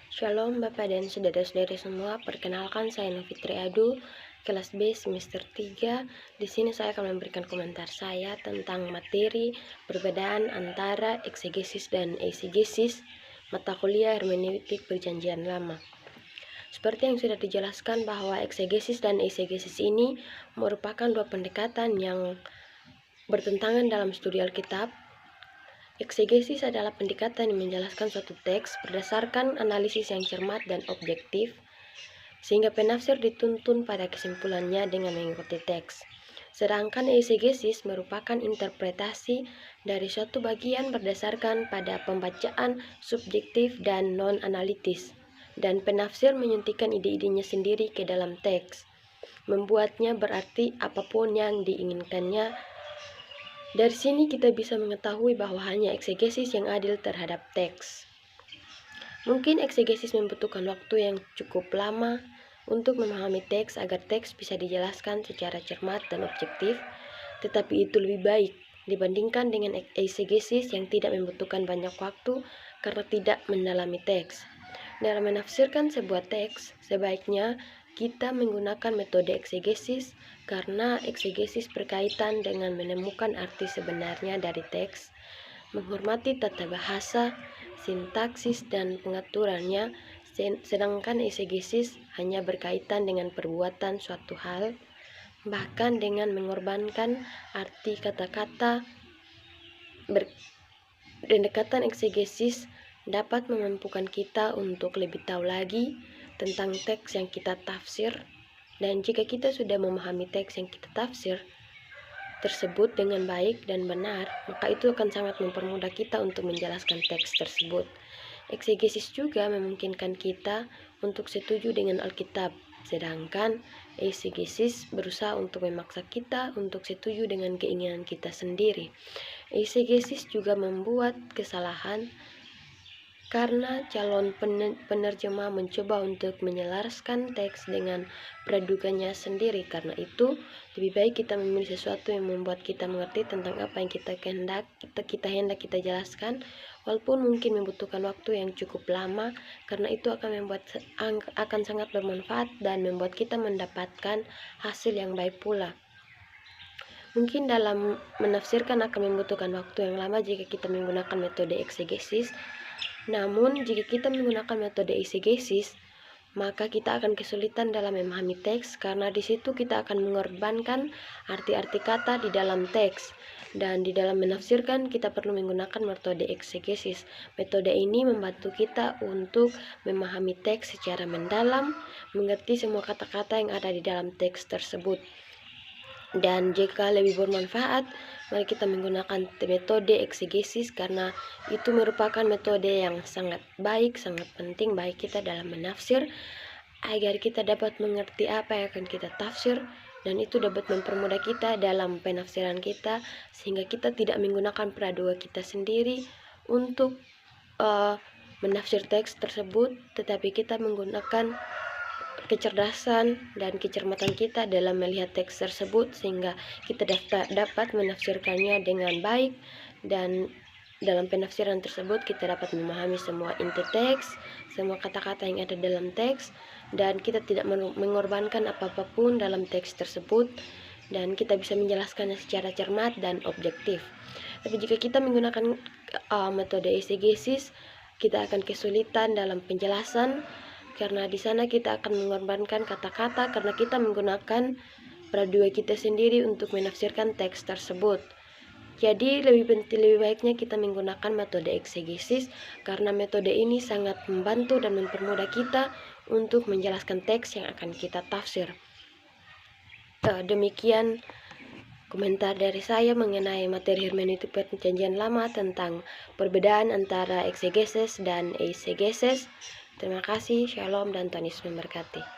Shalom Bapak dan Saudara-saudari semua, perkenalkan saya Novitri Adu, kelas B semester 3. Di sini saya akan memberikan komentar saya tentang materi perbedaan antara eksegesis dan eisegesis, mata kuliah hermeneutik Perjanjian Lama. Seperti yang sudah dijelaskan bahwa eksegesis dan eisegesis ini merupakan dua pendekatan yang bertentangan dalam studi Alkitab. Eksegesis adalah pendekatan yang menjelaskan suatu teks berdasarkan analisis yang cermat dan objektif, sehingga penafsir dituntun pada kesimpulannya dengan mengikuti teks. Sedangkan eisegesis merupakan interpretasi dari suatu bagian berdasarkan pada pembacaan subjektif dan non-analitis, dan penafsir menyuntikkan ide-idenya sendiri ke dalam teks, membuatnya berarti apapun yang diinginkannya. Dari sini kita bisa mengetahui bahwa hanya eksegesis yang adil terhadap teks. Mungkin eksegesis membutuhkan waktu yang cukup lama untuk memahami teks agar teks bisa dijelaskan secara cermat dan objektif, tetapi itu lebih baik dibandingkan dengan eisegesis yang tidak membutuhkan banyak waktu karena tidak mendalami teks. Dalam menafsirkan sebuah teks, sebaiknya kita menggunakan metode eksegesis karena eksegesis berkaitan dengan menemukan arti sebenarnya dari teks, menghormati tata bahasa, sintaksis, dan pengaturannya, sedangkan eisegesis hanya berkaitan dengan perbuatan suatu hal, bahkan dengan mengorbankan arti kata-kata. Pendekatan eksegesis dapat memampukan kita untuk lebih tahu lagi tentang teks yang kita tafsir, dan jika kita sudah memahami teks yang kita tafsir tersebut dengan baik dan benar, maka itu akan sangat mempermudah kita untuk menjelaskan teks tersebut. Eksegesis juga memungkinkan kita untuk setuju dengan Alkitab, sedangkan eisegesis berusaha untuk memaksa kita untuk setuju dengan keinginan kita sendiri. Eisegesis juga membuat kesalahan karena calon penerjemah mencoba untuk menyelaraskan teks dengan peradukannya sendiri. Karena itu, lebih baik kita memilih sesuatu yang membuat kita mengerti tentang apa yang kita hendak kita jelaskan, walaupun mungkin membutuhkan waktu yang cukup lama, karena itu akan sangat bermanfaat dan membuat kita mendapatkan hasil yang baik pula. Mungkin dalam menafsirkan akan membutuhkan waktu yang lama jika kita menggunakan metode eksegesis. Namun, jika kita menggunakan metode eisegesis, maka kita akan kesulitan dalam memahami teks karena di situ kita akan mengorbankan arti-arti kata di dalam teks. Dan di dalam menafsirkan kita perlu menggunakan metode eksegesis. Metode ini membantu kita untuk memahami teks secara mendalam, mengerti semua kata-kata yang ada di dalam teks tersebut. Dan jika lebih bermanfaat, mari kita menggunakan metode eksegesis karena itu merupakan metode yang sangat baik, sangat penting bagi kita dalam menafsir agar kita dapat mengerti apa yang akan kita tafsir, dan itu dapat mempermudah kita dalam penafsiran kita sehingga kita tidak menggunakan peraduga kita sendiri untuk menafsir teks tersebut, tetapi kita menggunakan kecerdasan dan kecermatan kita dalam melihat teks tersebut sehingga kita dapat menafsirkannya dengan baik, dan dalam penafsiran tersebut kita dapat memahami semua inti teks, semua kata-kata yang ada dalam teks, dan kita tidak mengorbankan apapun dalam teks tersebut, dan kita bisa menjelaskannya secara cermat dan objektif. Tapi jika kita menggunakan metode eisegesis, kita akan kesulitan dalam penjelasan karena di sana kita akan mengorbankan kata-kata karena kita menggunakan peraduga kita sendiri untuk menafsirkan teks tersebut. Jadi lebih baiknya kita menggunakan metode eksegesis karena metode ini sangat membantu dan mempermudah kita untuk menjelaskan teks yang akan kita tafsir. Demikian komentar dari saya mengenai materi hermeneutik Perjanjian Lama tentang perbedaan antara eksegesis dan eisegesis. Terima kasih, shalom, dan Tuhan Yesus memberkati.